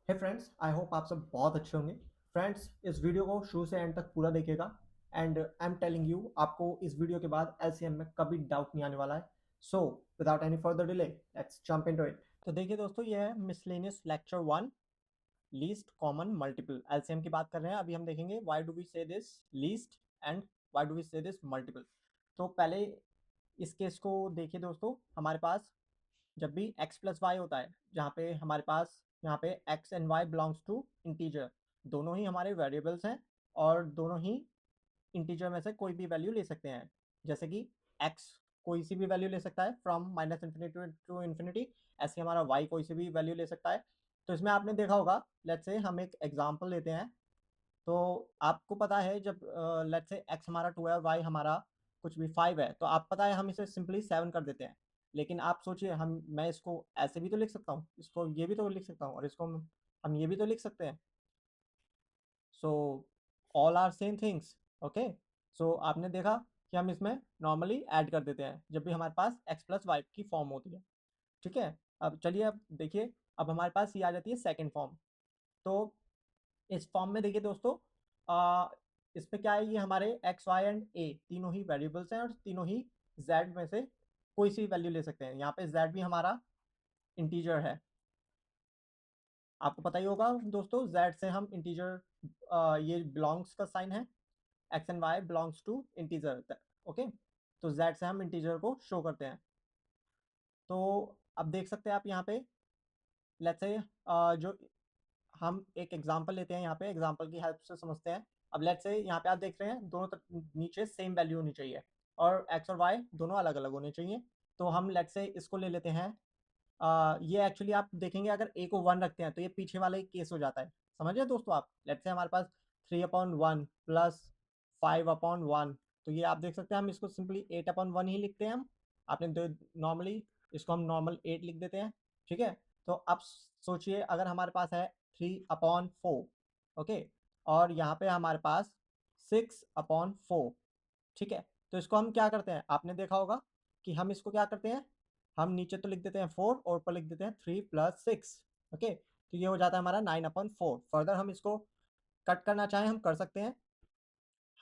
Hey friends, I hope आप सब बहुत अच्छे होंगे। फ्रेंड्स, इस वीडियो को शुरू से एंड तक पूरा देखिएगा। And I am telling you, आपको इस वीडियो के बाद एलसीएम में कभी डाउट नहीं आने वाला है। So without any further delay, let's jump into it. तो देखिए दोस्तों, ये है miscellaneous lecture 1, least common multiple. LCM की बात कर रहे हैं। अभी हम देखेंगे why do we say this least and why do we say this multiple. तो पहले इस केस को देखिए दोस्तों। हमारे पास जब भी x प्लस वाई होता है, जहाँ पे हमारे पास यहाँ पे x and y belongs to integer, दोनों ही हमारे वेरिएबल्स हैं और दोनों ही इंटीजर में से कोई भी वैल्यू ले सकते हैं। जैसे कि x कोई सी भी वैल्यू ले सकता है from minus infinity to infinity, ऐसे हमारा y कोई सी भी वैल्यू ले सकता है। तो इसमें आपने देखा होगा, लेट्स से हम एक एग्जांपल लेते हैं। तो आपको पता है, जब लेट्स से x हमारा 2 है और y हमारा कुछ भी 5 है, तो आप पता है हम इसे सिंपली 7 कर देते हैं। लेकिन आप सोचिए, मैं इसको ऐसे भी तो लिख सकता हूँ, इसको ये भी तो लिख सकता हूँ, और इसको हम ये भी तो लिख सकते हैं। So all are same things. Okay. So आपने देखा कि हम इसमें नॉर्मली ऐड कर देते हैं जब भी हमारे पास x प्लस वाई की फॉर्म होती है। ठीक है। अब चलिए, अब देखिए, अब हमारे पास ये आ जाती है सेकेंड फॉर्म। तो इस फॉर्म में देखिए दोस्तों, आ, इसमें क्या है, ये हमारे एक्स वाई एंड ए तीनों ही वेरिएबल्स हैं और तीनों ही जेड में से कोई सी वैल्यू ले सकते हैं। यहाँ पे जेड भी हमारा इंटीजर है। आपको पता ही होगा दोस्तों, जेड से हम इंटीजर, ये बिलोंग्स का साइन है, X and Y belongs to integer. Okay. तो जेड से हम इंटीजर को शो करते हैं। तो अब देख सकते हैं आप यहाँ पे, लेट्स से जो हम एक एग्जांपल लेते हैं, यहाँ पे एग्जांपल की हेल्प से समझते हैं। अब लेट्स से यहाँ पे आप देख रहे हैं, दोनों तरफ नीचे सेम वैल्यू होनी चाहिए और एक्स और वाई दोनों अलग अलग होने चाहिए। तो हम लेट्स से इसको ले लेते हैं। ये एक्चुअली आप देखेंगे, अगर ए को 1 रखते हैं तो ये पीछे वाला एक केस हो जाता है। समझिए दोस्तों आप, लेट्स से हमारे पास 3/1 प्लस 5/1। तो ये आप देख सकते हैं, हम इसको सिंपली 8/1 ही लिखते हैं हम। आपने नॉर्मली इसको हम नॉर्मल 8 लिख देते हैं। ठीक है। तो अब सोचिए, अगर हमारे पास है 3/4। ओके। और यहाँ पे हमारे पास 6/4। ठीक है। तो इसको हम क्या करते हैं, आपने देखा होगा कि हम इसको क्या करते हैं, हम नीचे तो लिख देते हैं 4 और ऊपर लिख देते हैं 3 + 6। ओके। तो ये हो जाता है हमारा 9/4। फर्दर हम इसको कट करना चाहें हम कर सकते हैं।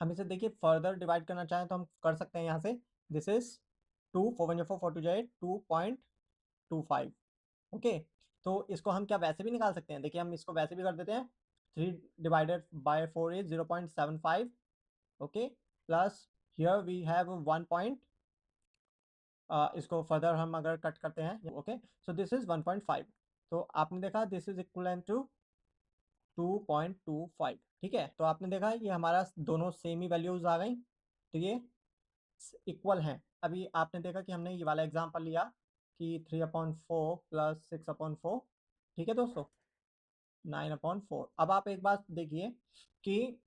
हम इसे देखिए फर्दर डिवाइड करना चाहें तो हम कर सकते हैं यहाँ से। This is 2, 4 × 4 4 2 2.25। ओके। तो इसको हम क्या वैसे भी निकाल सकते हैं, देखिए हम इसको वैसे भी कर देते हैं। 3 ÷ 4 is 0.75। Okay. Plus here we have 1 point, इसको फर्दर हम अगर कट करते हैं। ओके। So this is 1.5। तो आपने देखा दिस इज इक्वलेंट टू 2.25। ठीक है। तो आपने देखा ये हमारा दोनों सेम ही वैल्यूज आ गई, तो ये इक्वल हैं। अभी आपने देखा कि हमने ये वाला एग्जांपल लिया कि 3/4 प्लस 6/4। ठीक है दोस्तों, 9/4। अब आप एक बात देखिए कि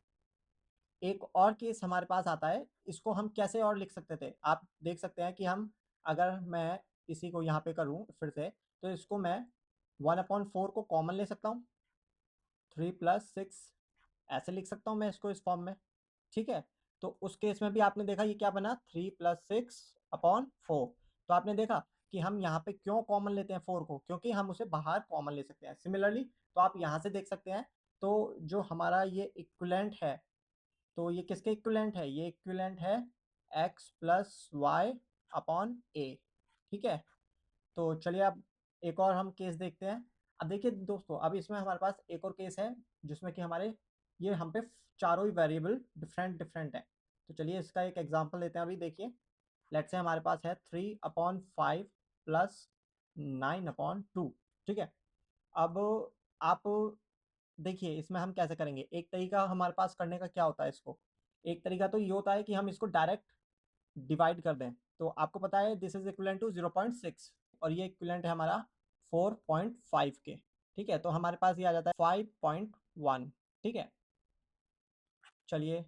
एक और केस हमारे पास आता है, इसको हम कैसे और लिख सकते थे। आप देख सकते हैं कि हम, अगर मैं इसी को यहाँ पे करूँ फिर से, तो इसको मैं 1/4 को कॉमन ले सकता हूँ, 3 + 6 ऐसे लिख सकता हूँ मैं इसको इस फॉर्म में। ठीक है। तो उस केस में भी आपने देखा ये क्या बना, 3 + 6/4। तो आपने देखा कि हम यहाँ पे क्यों कॉमन लेते हैं 4 को, क्योंकि हम उसे बाहर कॉमन ले सकते हैं। सिमिलरली, तो आप यहाँ से देख सकते हैं, तो जो हमारा ये इक्विवेलेंट है, तो ये किसके इक्विवेलेंट है, ये इक्विवेलेंट है x + y/a। ठीक है। तो चलिए अब एक और हम केस देखते हैं। अब देखिए दोस्तों, अब इसमें हमारे पास एक और केस है जिसमें कि हमारे ये हम पे चारों ही वेरिएबल डिफरेंट डिफरेंट है। तो चलिए इसका एक एग्जांपल लेते हैं। अभी देखिए, लेट्स से हमारे पास है 3/5 प्लस 9/2। ठीक है। अब आप देखिए, इसमें हम कैसे करेंगे। एक तरीका हमारे पास करने का क्या होता है इसको, एक तरीका तो ये होता है कि हम इसको डायरेक्ट डिवाइड कर दें। तो आपको पता है दिस इज इक्विवेलेंट टू 0.6 और ये इक्विवेलेंट है हमारा 4.5 के। ठीक है। तो हमारे पास ये आ जाता है 5.1। ठीक है। चलिए,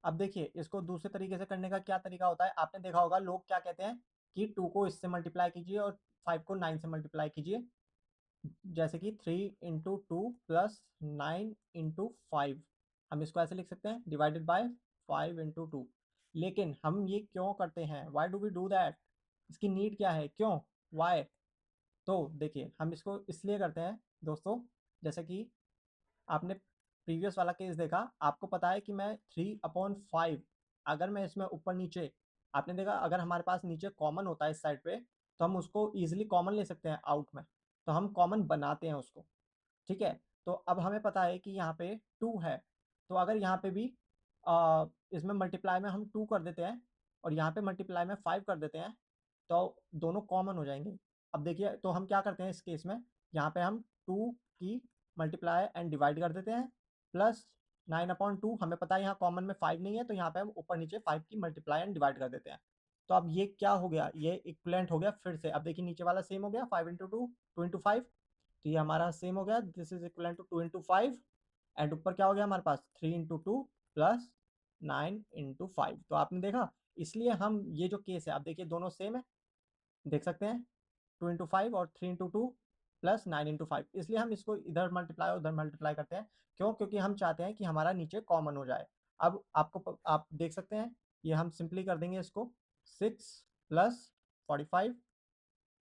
अब देखिए इसको दूसरे तरीके से करने का क्या तरीका होता है। आपने देखा होगा, लोग क्या कहते हैं कि 2 को इससे मल्टीप्लाई कीजिए और 5 को 9 से मल्टीप्लाई कीजिए। जैसे कि 3 × 2 प्लस 9 × 5, हम इसको ऐसे लिख सकते हैं, डिवाइडेड बाय 5 × 2। लेकिन हम ये क्यों करते हैं, why do we do that, इसकी नीड क्या है, क्यों, वाई। तो देखिए हम इसको इसलिए करते हैं दोस्तों, जैसे कि आपने प्रीवियस वाला केस देखा, आपको पता है कि मैं 3/5 अगर मैं इसमें ऊपर नीचे, आपने देखा अगर हमारे पास नीचे कॉमन होता है इस साइड पे तो हम उसको ईजिली कॉमन ले सकते हैं आउट में, तो हम कॉमन बनाते हैं उसको। ठीक है, तो अब हमें पता है कि यहाँ पे 2 है, तो अगर यहाँ पे भी इसमें मल्टीप्लाई में हम 2 कर देते हैं और यहाँ पे मल्टीप्लाई में 5 कर देते हैं तो दोनों कॉमन हो जाएंगे। अब देखिए तो हम क्या करते हैं इस केस में, यहाँ पे हम 2 की मल्टीप्लाई एंड डिवाइड कर देते हैं प्लस 9/2, हमें पता है यहाँ कॉमन में 5 नहीं है तो यहाँ पे हम ऊपर नीचे 5 की मल्टीप्लाई एंड डिवाइड कर देते हैं। तो अब ये क्या हो गया, ये इक्विवेलेंट हो गया फिर से। अब देखिए नीचे वाला सेम हो गया, 5 × 2 2 × 5, तो ये हमारा सेम हो गया, this is equivalent to 2 × 5 and ऊपर क्या हो गया हमारे पास 3 × 2 प्लस 9 × 5। तो आपने देखा, इसलिए हम ये जो केस है, आप देखिए दोनों सेम है, देख सकते हैं 2 × 5 और 3 × 2 प्लस 9 × 5, इसलिए हम इसको इधर मल्टीप्लाई और उधर मल्टीप्लाई करते हैं। क्यों? क्योंकि हम चाहते हैं कि हमारा नीचे कॉमन हो जाए। अब आप देख सकते हैं, ये हम सिंपली कर देंगे इसको, 6 + 45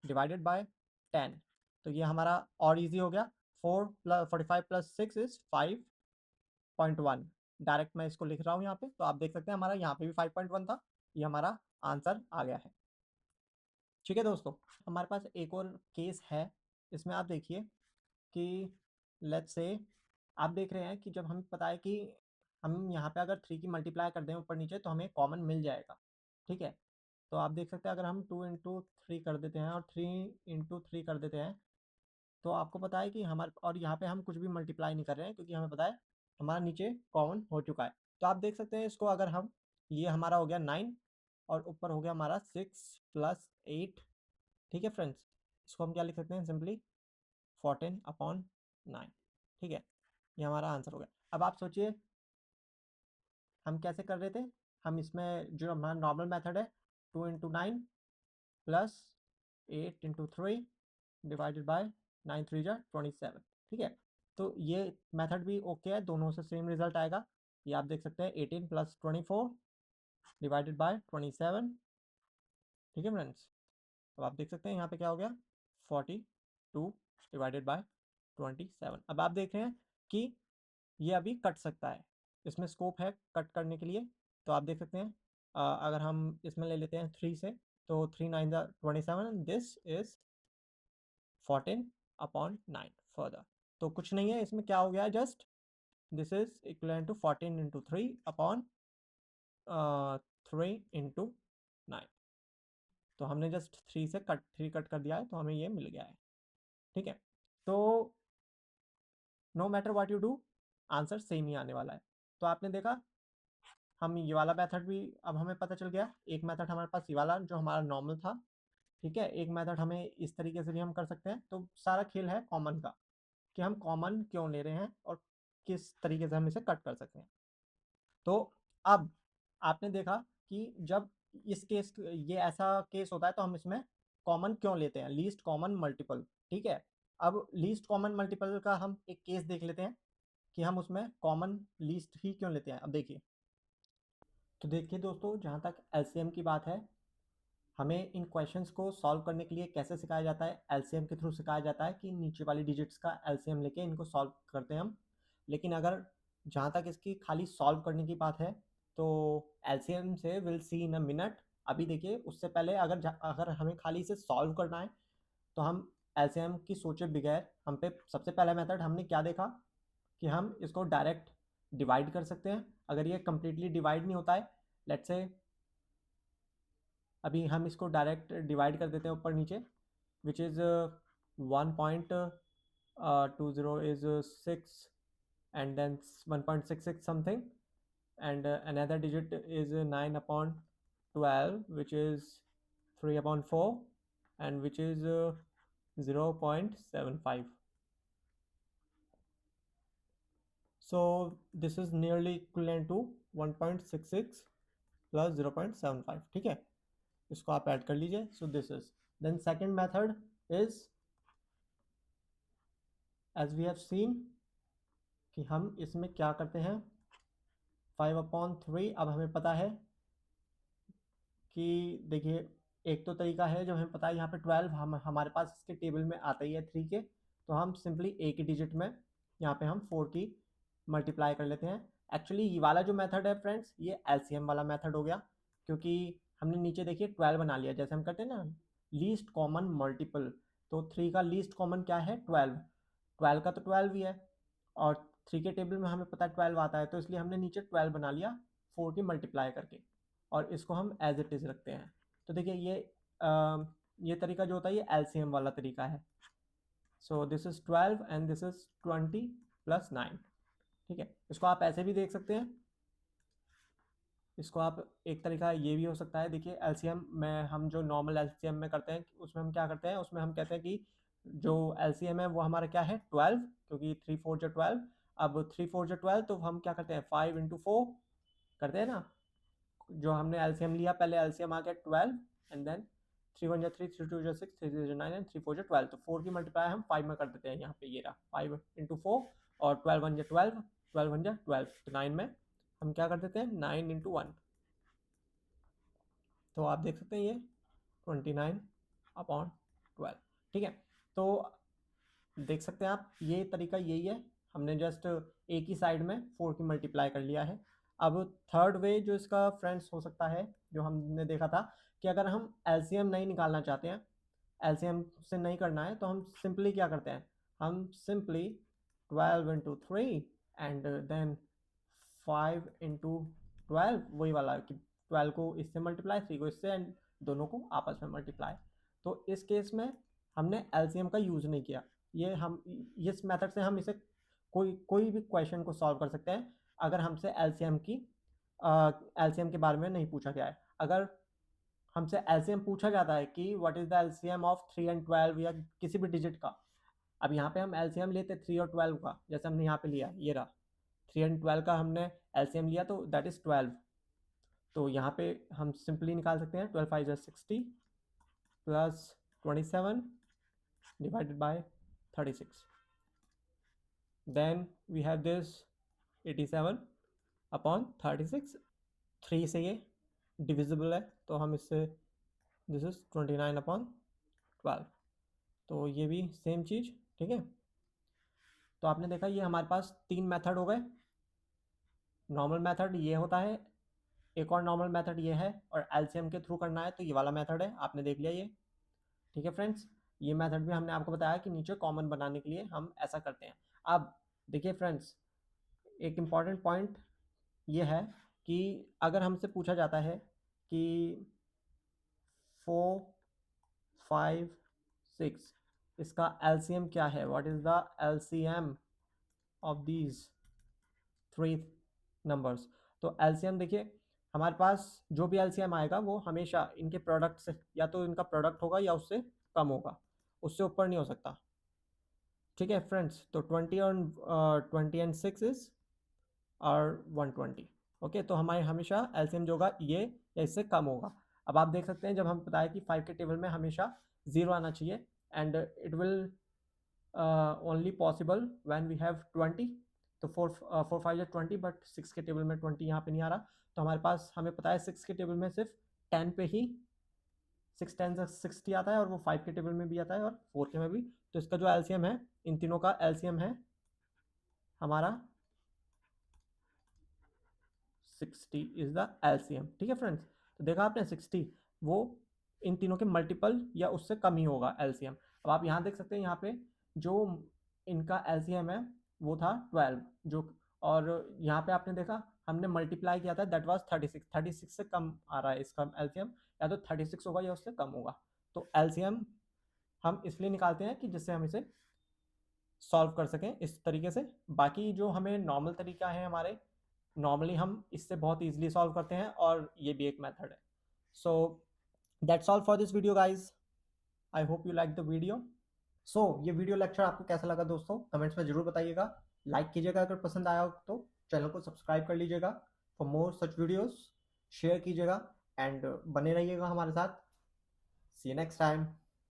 डिवाइडेड बाय 10, तो ये हमारा और इजी हो गया। 45 + 6 इज 5.1, डायरेक्ट मैं इसको लिख रहा हूँ यहाँ पे, तो आप देख सकते हैं हमारा यहाँ पे भी 5.1 था, ये हमारा आंसर आ गया है। ठीक है दोस्तों, हमारे पास एक और केस है, इसमें आप देखिए कि लेट्स से आप देख रहे हैं कि जब हमें पता है कि हम यहाँ पे अगर 3 की मल्टीप्लाई कर दें ऊपर नीचे तो हमें कॉमन मिल जाएगा। ठीक है, तो आप देख सकते हैं अगर हम 2 × 3 कर देते हैं और 3 × 3 कर देते हैं तो आपको पता है कि हमारे, और यहाँ पे हम कुछ भी मल्टीप्लाई नहीं कर रहे हैं क्योंकि हमें पता है हमारा नीचे कॉमन हो चुका है। तो आप देख सकते हैं इसको, अगर हम, ये हमारा हो गया 9 और ऊपर हो गया हमारा 6 + 8। ठीक है फ्रेंड्स, इसको हम क्या लिख सकते हैं सिंपली 14/9। ठीक है, ये हमारा आंसर हो गया। अब आप सोचिए हम कैसे कर रहे थे, हम इसमें जो हमारा नॉर्मल मेथड है 2 × 9 प्लस 8 × 3 डिवाइडेड बाय 9 3 जा 27। ठीक है, तो ये मेथड भी ओके है, दोनों से सेम रिजल्ट आएगा। ये आप देख सकते हैं 18 + 24 डिवाइडेड बाय 27। ठीक है फ्रेंड्स, अब आप देख सकते हैं यहाँ पे क्या हो गया 42 डिवाइडेड बाय 27। अब आप देख रहे हैं कि ये अभी कट सकता है, इसमें स्कोप है कट करने के लिए। तो आप देख सकते हैं अगर हम इसमें ले लेते हैं 3 से, तो 3 9 27, दिस इज 14/9 फर्दर। तो कुछ नहीं है इसमें, क्या हो गया just this is equal to 14 × 3/3 × 9। तो हमने जस्ट 3 कट कर दिया है तो हमें ये मिल गया है। ठीक है, तो no matter what you do, answer same ही आने वाला है। तो आपने देखा हम ये वाला मेथड भी अब हमें पता चल गया, एक मेथड हमारे पास ये वाला जो हमारा नॉर्मल था। ठीक है, एक मेथड हमें इस तरीके से भी हम कर सकते हैं। तो सारा खेल है कॉमन का, कि हम कॉमन क्यों ले रहे हैं और किस तरीके से हम इसे कट कर सकते हैं। तो अब आपने देखा कि जब इस केस, ये ऐसा केस होता है तो हम इसमें कॉमन क्यों लेते हैं, लीस्ट कॉमन मल्टीपल। ठीक है, अब लीस्ट कॉमन मल्टीपल का हम एक केस देख लेते हैं कि हम उसमें कॉमन लीस्ट ही क्यों लेते हैं। अब देखिए, तो देखिए दोस्तों, जहाँ तक एलसीएम की बात है, हमें इन क्वेश्चंस को सॉल्व करने के लिए कैसे सिखाया जाता है, एलसीएम के थ्रू सिखाया जाता है कि नीचे वाली डिजिट्स का एलसीएम लेके इनको सॉल्व करते हैं हम। लेकिन अगर जहाँ तक इसकी खाली सॉल्व करने की बात है तो एलसीएम से will see in a minute. अभी देखिए, उससे पहले अगर हमें खाली इसे सॉल्व करना है तो हम एलसीएम की सोचे बगैर हम पे सबसे पहला मेथड हमने क्या देखा कि हम इसको डायरेक्ट डिवाइड कर सकते हैं। अगर ये कंप्लीटली डिवाइड नहीं होता है, लेट्स से अभी हम इसको डायरेक्ट डिवाइड कर देते हैं ऊपर नीचे, which is 1.20 is 6 and then 1.66 something, and another digit is 9/12, which is 3/4, and which is 0.75. So this is nearly equivalent to 1.66 plus 0.75. ठीक है, इसको आप ऐड कर लीजिए। So this is, then second method is as we have seen कि हम इसमें क्या करते हैं 5/3। अब हमें पता है कि देखिए, एक तो तरीका है जो हमें पता है यहाँ पे 12 हम हमारे पास इसके टेबल में आता ही है 3 के, तो हम सिंपली एक ही डिजिट में यहाँ पे हम 4 की मल्टीप्लाई कर लेते हैं। एक्चुअली ये वाला जो मेथड है फ्रेंड्स, ये एलसीएम वाला मेथड हो गया, क्योंकि हमने नीचे देखिए 12 बना लिया, जैसे हम करते हैं ना लीस्ट कॉमन मल्टीपल। तो 3 का लीस्ट कॉमन क्या है? 12। 12 का तो 12 ही है, और 3 के टेबल में हमें पता है 12 आता है, तो इसलिए हमने नीचे 12 बना लिया 4 की मल्टीप्लाई करके, और इसको हम एज इट इज़ रखते हैं। तो देखिए ये तरीका जो होता है ये एलसीएम वाला तरीका है। So this is 12 and this is 20 plus 9। ठीक है, इसको आप ऐसे भी देख सकते हैं, इसको आप एक तरीका ये भी हो सकता है। देखिए एलसीएम में हम जो नॉर्मल एलसीएम में करते हैं, उसमें हम क्या करते हैं, उसमें हम कहते हैं कि जो एलसीएम है वो हमारा क्या है 12, क्योंकि 3 4 जो 12। अब 3 4 जो 12, तो हम क्या करते हैं 5 इंटू 4 करते हैं ना, जो हमने एलसीएम लिया पहले, एलसीएम आ गया 12, एंड देन 3 1 3, 3 2 6, 3 3 9 एंड 3 4 12। तो 4 की मल्टीप्लाई हम 5 में कर देते हैं, यहाँ पे ये रहा 5 इंटू 4, और 12 1 12, 12 1 12, तो 9 में हम क्या कर देते हैं 9 इंटू 1। तो आप देख सकते हैं ये 29/12। ठीक है, तो देख सकते हैं आप, ये तरीका यही है, हमने जस्ट एक ही साइड में 4 की मल्टीप्लाई कर लिया है। अब थर्ड वे जो इसका फ्रेंड्स हो सकता है, जो हमने देखा था कि अगर हम एलसीएम नहीं निकालना चाहते हैं, एलसीएम से नहीं करना है, तो हम सिंपली क्या करते हैं, हम simply 12 into 3 and then 5 into 12, वही वाला कि 12 को इससे मल्टीप्लाई, 3 को इससे, एंड दोनों को आपस में मल्टीप्लाई। तो इस केस में हमने एलसीएम का यूज़ नहीं किया। ये हम इस मेथड से हम इसे कोई भी क्वेश्चन को सॉल्व कर सकते हैं, अगर हमसे एलसीएम के बारे में नहीं पूछा गया है। अगर हमसे एलसीएम पूछा जाता है कि what is the LCM of 3 and 12 या किसी भी डिजिट का, अब यहाँ पे हम एलसीएम लेते 3 और 12 का, जैसे हमने यहाँ पे लिया, ये रहा 3 एंड 12 का हमने एलसीएम लिया, तो दैट इज़ 12। तो यहाँ पे हम सिंपली निकाल सकते हैं 12 5 60 plus 27 divided by 36. Then we have this 87/36। 3 से ये डिविजिबल है, तो हम इससे दिस इज 29/12। तो ये भी सेम चीज़। ठीक है, तो आपने देखा ये हमारे पास 3 मेथड हो गए। नॉर्मल मेथड ये होता है, एक और नॉर्मल मेथड ये है, और एलसीएम के थ्रू करना है तो ये वाला मेथड है, आपने देख लिया ये। ठीक है फ्रेंड्स, ये मेथड भी हमने आपको बताया कि नीचे कॉमन बनाने के लिए हम ऐसा करते हैं। अब देखिए फ्रेंड्स, एक इम्पॉर्टेंट पॉइंट ये है कि अगर हमसे पूछा जाता है कि 4 5 6 इसका एलसीएम क्या है, what is the LCM of these 3 numbers, तो एलसीएम देखिए हमारे पास जो भी एलसीएम आएगा वो हमेशा इनके प्रोडक्ट से, या तो इनका प्रोडक्ट होगा या उससे कम होगा, उससे ऊपर नहीं हो सकता। ठीक है फ्रेंड्स, तो 20 एंड 6 इज और 120। ओके, तो हमारे हमेशा एलसीएम जो होगा ये या इससे कम होगा। अब आप देख सकते हैं, जब हम बताया कि 5 के टेबल में हमेशा 0 आना चाहिए, and it will only possible when we have 20। तो 4 5 या 20, बट 6 के टेबल में 20 यहाँ पे नहीं आ रहा, तो हमारे पास हमें पता है 6 के टेबल में सिर्फ 10 पे ही 6 10 60 आता है, और वो 5 के टेबल में भी आता है और 4 के में भी। तो इसका जो एलसीएम है, इन तीनों का एलसीएम है हमारा 60 इज द एलसीएम। ठीक है फ्रेंड्स, तो देखा आपने 60 वो इन तीनों के मल्टीपल या उससे कम ही होगा एलसीएम। अब आप यहाँ देख सकते हैं, यहाँ पे जो इनका एलसीएम है वो था 12, जो, और यहाँ पे आपने देखा हमने मल्टीप्लाई किया था, दैट वाज 36। 36 से कम आ रहा है इसका एलसीएम, या तो 36 होगा या उससे कम होगा। तो एलसीएम हम इसलिए निकालते हैं कि जिससे हम इसे सॉल्व कर सकें इस तरीके से। बाकी जो हमें नॉर्मल तरीका है हमारे, नॉर्मली हम इससे बहुत ईजिली सॉल्व करते हैं, और ये भी एक मेथड है। So that's all for this video guys, I hope you like the video. So ये वीडियो लेक्चर आपको कैसा लगा दोस्तों, कमेंट्स में जरूर बताइएगा। लाइक कीजिएगा अगर पसंद आया हो, तो चैनल को सब्सक्राइब कर लीजिएगा for more such videos, share कीजिएगा, एंड बने रहिएगा हमारे साथ। सी यू नेक्स्ट टाइम।